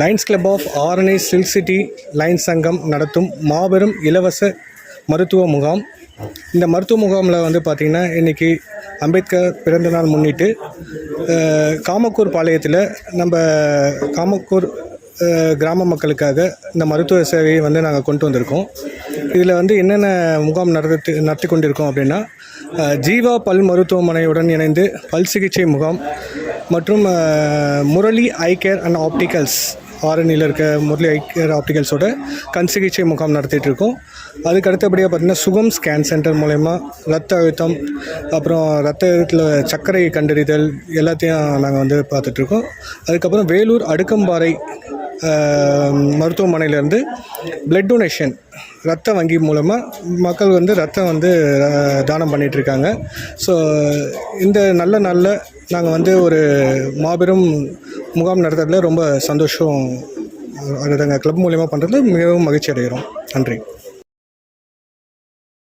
Lions club of Arani silk city lions சங்கம் நடத்தும் மாபெரும் இலவச மருத்துவ முகாம். இந்த மருத்துவ முகாமில் வந்து பார்த்திங்கன்னா இன்றைக்கி அம்பேத்கர் பிறந்த நாள் முன்னிட்டு காமக்கூர் பாளையத்தில் நம்ம காமக்கூர் கிராம மக்களுக்காக இந்த மருத்துவ சேவையை வந்து நாங்கள் கொண்டு வந்திருக்கோம். இதில் வந்து என்னென்ன முகாம் நடத்தி கொண்டிருக்கோம் அப்படின்னா, ஜீவா பல் மருத்துவமனையுடன் இணைந்து பல் சிகிச்சை முகாம் மற்றும் முரளி ஐ கேர் அண்ட் ஆப்டிகல்ஸ், ஆரணியில் இருக்க முரளி ஐ கேர் ஆப்டிகல்ஸோட கண் சிகிச்சை முகாம் நடத்திட்டு இருக்கோம். அதுக்கு அடுத்தபடியாக பார்த்திங்கன்னா சுகம் ஸ்கேன் சென்டர் மூலயமா ரத்த அழுத்தம், அப்புறம் ரத்தத்தில் சர்க்கரை கண்டறிதல் எல்லாத்தையும் நாங்கள் வந்து பார்த்துட்ருக்கோம். அதுக்கப்புறம் வேலூர் அடுக்கம்பாறை மருத்துவமனையிலேருந்து பிளட் டொனேஷன் ரத்த வங்கி மூலமாக மக்கள் வந்து ரத்தம் வந்து தானம் பண்ணிகிட்ருக்காங்க. ஸோ இந்த நல்ல நாளில் நாங்கள் வந்து ஒரு மாபெரும் முகாம் நடத்துறதுல ரொம்ப சந்தோஷம். அதை நாங்கள் கிளப் மூலயமா பண்ணுறதுல மிகவும் மகிழ்ச்சி அடைகிறோம். நன்றி.